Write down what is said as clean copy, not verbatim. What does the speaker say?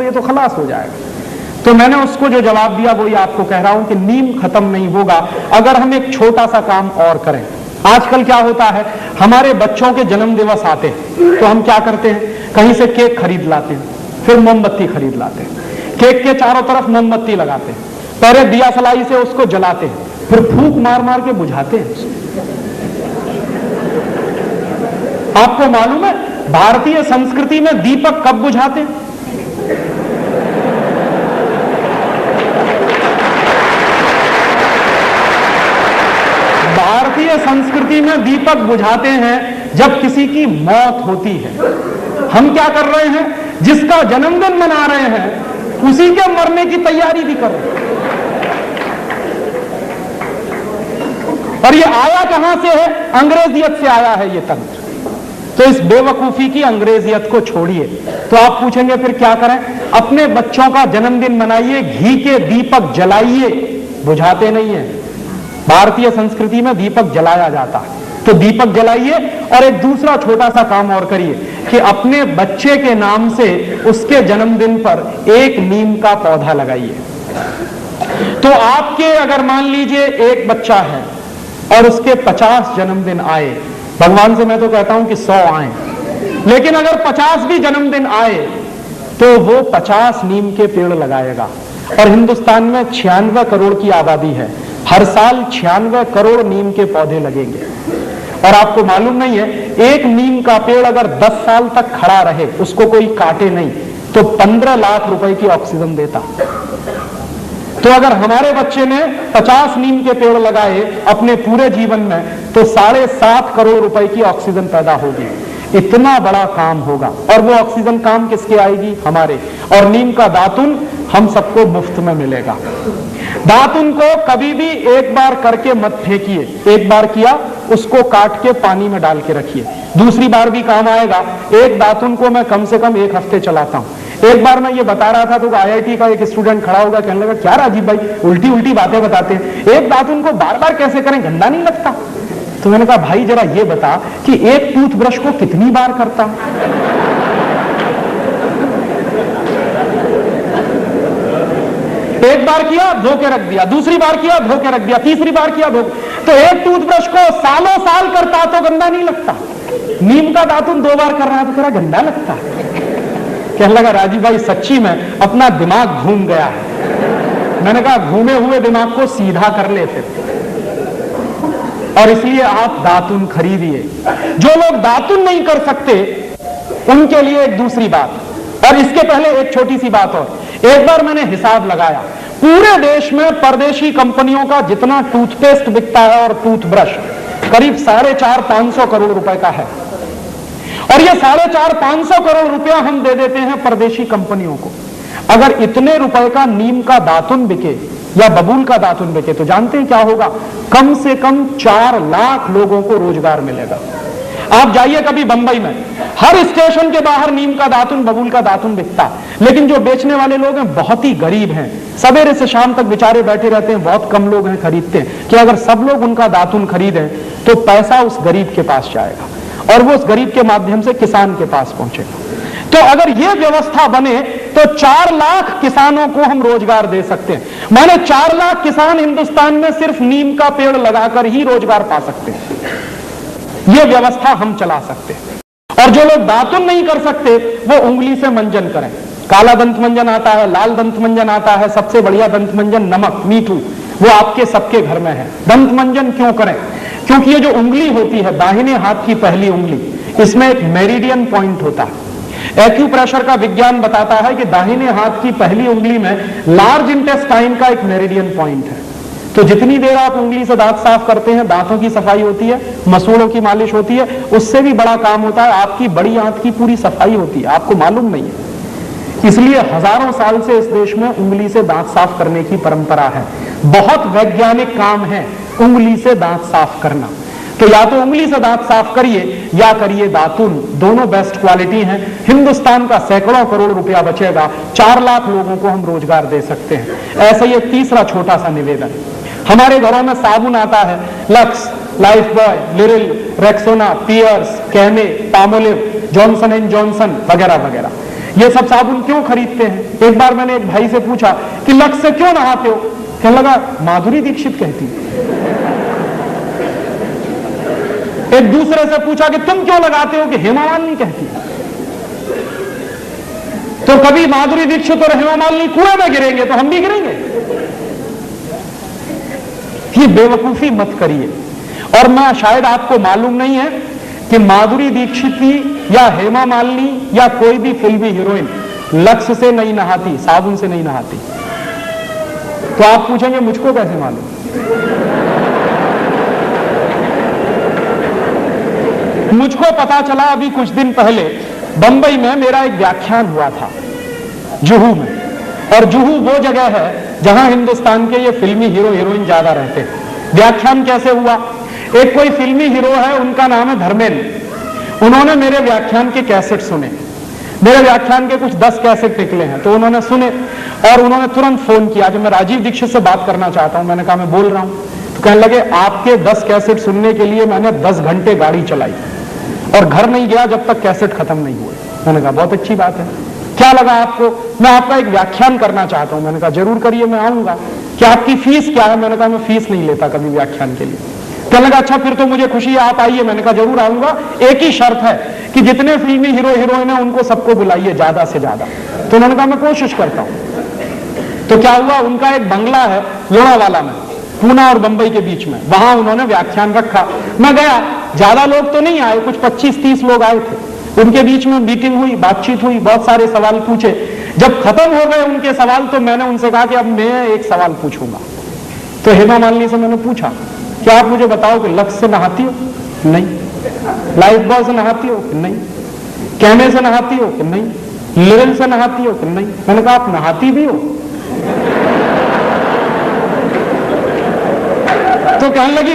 ये तो खलास हो जाएगा। तो मैंने उसको जो जवाब दिया वही आपको कह रहा हूं कि नीम खत्म नहीं होगा अगर हम एक छोटा सा काम और करें। आजकल क्या होता है, हमारे बच्चों के जन्म दिवस आते हैं तो हम क्या करते हैं, कहीं से केक खरीद लाते हैं, फिर मोमबत्ती खरीद लाते हैं, केक के चारों तरफ मोमबत्ती लगाते हैं, पहले दिया सलाई से उसको जलाते हैं, फिर फूंक मार मार के बुझाते हैं। आपको मालूम है भारतीय संस्कृति में दीपक कब बुझाते हैं? भारतीय संस्कृति में दीपक बुझाते हैं जब किसी की मौत होती है। हम क्या कर रहे हैं, जिसका जन्मदिन मना रहे हैं उसी के मरने की तैयारी भी कर रहे हैं। और ये आया कहां से है? अंग्रेजियत से आया है ये तंत्र। तो इस बेवकूफी की अंग्रेजियत को छोड़िए। तो आप पूछेंगे फिर क्या करें? अपने बच्चों का जन्मदिन मनाइए, घी के दीपक जलाइए, बुझाते नहीं है। भारतीय संस्कृति में दीपक जलाया जाता है, तो दीपक जलाइए। और एक दूसरा छोटा सा काम और करिए कि अपने बच्चे के नाम से उसके जन्मदिन पर एक नीम का पौधा लगाइए। तो आपके अगर मान लीजिए एक बच्चा है और उसके 50 जन्मदिन आए, भगवान से मैं तो कहता हूं कि 100 आए, लेकिन अगर 50 भी जन्मदिन आए तो वो 50 नीम के पेड़ लगाएगा। और हिंदुस्तान में 96 करोड़ की आबादी है, हर साल 96 करोड़ नीम के पौधे लगेंगे। और आपको मालूम नहीं है, एक नीम का पेड़ अगर 10 साल तक खड़ा रहे, उसको कोई काटे नहीं, तो 15 लाख रुपए की ऑक्सीजन देता। तो अगर हमारे बच्चे ने 50 नीम के पेड़ लगाए अपने पूरे जीवन में, तो 7.5 करोड़ रुपए की ऑक्सीजन पैदा होगी। इतना बड़ा काम होगा। और वो ऑक्सीजन काम किसके आएगी? हमारे। और नीम का दातुन हम सबको मुफ्त में मिलेगा। दातुन को कभी भी एक बार करके मत फेंकिए, एक बार किया उसको काट के पानी में डाल के रखिए, दूसरी बार भी काम आएगा। एक दातुन को मैं कम से कम 1 हफ्ते चलाता हूं। एक बार मैं ये बता रहा था तो आईआईटी का एक स्टूडेंट खड़ा होगा, कहने लगा क्या राजीव भाई उल्टी उल्टी बातें बताते हैं, एक दातुन को बार बार कैसे करें, गंदा नहीं लगता? तो मैंने कहा भाई जरा ये बता कि एक टूथब्रश को कितनी बार करता? एक बार किया धो के रख दिया, दूसरी बार किया धो के रख दिया, तीसरी बार किया धो। तो एक टूथब्रश को सालों साल करता तो गंदा नहीं लगता। नीम का दातुन 2 बार कर रहा है तो कह गंदा लगता। कहने लगा राजीव भाई सच्ची में अपना दिमाग घूम गया है। मैंने कहा घूमे हुए दिमाग को सीधा कर ले फिर, और इसलिए आप दातुन खरीदिए। जो लोग दातुन नहीं कर सकते उनके लिए एक दूसरी बात, और इसके पहले एक छोटी सी बात और। एक बार मैंने हिसाब लगाया, पूरे देश में परदेशी कंपनियों का जितना टूथपेस्ट बिकता है और टूथब्रश करीब 450-500 करोड़ रुपए का है। और ये 450-500 करोड़ रुपया हम दे देते हैं परदेशी कंपनियों को। अगर इतने रुपए का नीम का दातुन बिके या बबूल का दातुन बिके तो जानते हैं क्या होगा? कम से कम 4 लाख लोगों को रोजगार मिलेगा। आप जाइए कभी बंबई में, हर स्टेशन के बाहर नीम का दातुन बबूल का दातुन बिकता, लेकिन जो बेचने वाले लोग हैं बहुत ही गरीब हैं, सवेरे से शाम तक बेचारे बैठे रहते हैं, बहुत कम लोग हैं खरीदते हैं। कि अगर सब लोग उनका दातुन खरीदें तो पैसा उस गरीब के पास जाएगा और वो उस गरीब के माध्यम से किसान के पास पहुंचेगा। तो अगर ये व्यवस्था बने तो 4 लाख किसानों को हम रोजगार दे सकते हैं। माने 4 लाख किसान हिंदुस्तान में सिर्फ नीम का पेड़ लगाकर ही रोजगार पा सकते हैं। ये व्यवस्था हम चला सकते हैं। और जो लोग दातुन नहीं कर सकते वो उंगली से मंजन करें। काला दंत मंजन आता है, लाल दंत मंजन आता है, सबसे बढ़िया दंत मंजन नमक मीठू, वो आपके सबके घर में है। दंत मंजन क्यों करें? क्योंकि ये जो उंगली होती है, दाहिने हाथ की पहली उंगली, इसमें एक मेरिडियन पॉइंट होता है। एक्यूप्रेशर का विज्ञान बताता है कि दाहिने हाथ की पहली उंगली में लार्ज इंटेस्टाइन का एक मेरिडियन पॉइंट है। तो जितनी देर आप उंगली से दांत साफ करते हैं, दांतों की सफाई होती है, मसूड़ों की मालिश होती है, उससे भी बड़ा काम होता है आपकी बड़ी आंत की पूरी सफाई होती है। आपको मालूम नहीं है। इसलिए हजारों साल से इस देश में उंगली से दांत साफ करने की परंपरा है। बहुत वैज्ञानिक काम है उंगली से दांत साफ करना। तो या तो उंगली से दांत साफ करिए या करिए दातुन, दोनों बेस्ट क्वालिटी हैं। हिंदुस्तान का सैकड़ों करोड़ रुपया बचेगा, 4 लाख लोगों को हम रोजगार दे सकते हैं। ऐसा ही एक तीसरा छोटा सा निवेदन, हमारे घरों में साबुन आता है, Lux, Lifebuoy, Liril, Rexona, Pears, Camay, Palmolive, Johnson and Johnson वगैरह वगैरह। ये सब साबुन क्यों खरीदते हैं? एक बार मैंने एक भाई से पूछा कि लक्स से क्यों नहाते हो? कहने लगा माधुरी दीक्षित कहती। एक दूसरे से पूछा कि तुम क्यों लगाते हो? कि हेमा मालिनी कहती। तो कभी माधुरी दीक्षित और हेमा मालिनी कुएं में गिरेंगे तो हम भी गिरेंगे। ये बेवकूफी मत करिए। और मैं शायद आपको मालूम नहीं है कि माधुरी दीक्षित या हेमा मालिनी या कोई भी फिल्मी हीरोइन लक्स से नहीं नहाती, साबुन से नहीं नहाती। तो आप पूछेंगे मुझको कैसे मालूम? मुझको पता चला अभी कुछ दिन पहले बंबई में मेरा एक व्याख्यान हुआ था जुहू में। और जुहू वो जगह है जहां हिंदुस्तान के ये फिल्मी हीरो हीरोइन ज्यादा रहते हैं। व्याख्यान कैसे हुआ? एक कोई फिल्मी हीरो है, उनका नाम है धर्मेंद्र। उन्होंने मेरे व्याख्यान के कैसेट सुने। मेरे व्याख्यान के कुछ 10 कैसेट निकले हैं, तो उन्होंने सुने और उन्होंने तुरंत फोन किया कि मैं राजीव दीक्षित से बात करना चाहता हूं। मैंने कहा मैं बोल रहा हूं। तो कहने लगे आपके 10 कैसेट सुनने के लिए मैंने 10 घंटे गाड़ी चलाई और घर नहीं गया जब तक कैसेट खत्म नहीं हुए। मैंने कहा बहुत अच्छी बात है, क्या लगा आपको? मैं आपका एक व्याख्यान करना चाहता हूं। मैंने कहा जरूर करिए, मैं आऊंगा। क्या आपकी फीस क्या है? मैंने कहा मैं फीस नहीं लेता कभी व्याख्यान के लिए। कहने लगा अच्छा फिर तो मुझे खुशी है, आप आइए। मैंने कहा जरूर आऊंगा, एक ही शर्त है कि जितने फिल्मी हीरो हीरोइन है उनको सबको बुलाइए ज्यादा से ज्यादा। तो उन्होंने कहा मैं कोशिश करता हूं। तो क्या हुआ, उनका एक बंगला है लोनावाला में, पूना और बंबई के बीच में, वहां उन्होंने व्याख्यान रखा। मैं गया, ज्यादा लोग तो नहीं आए, कुछ 25-30 लोग आए थे। उनके बीच में मीटिंग हुई, बातचीत हुई, बहुत सारे सवाल पूछे। जब खत्म हो गए उनके सवाल तो मैंने उनसे कहा कि अब मैं एक सवाल पूछूंगा। तो हेमा मालिनी से मैंने पूछा क्या आप मुझे बताओ कि लक्स से नहाती हो? नहीं। लाइफ बॉय से नहाती हो? नहीं। कैमे से नहाती हो? नहीं। लिरिल से नहाती हो? नहीं। मैंने कहा आप नहाती भी हो? तो कहने लगी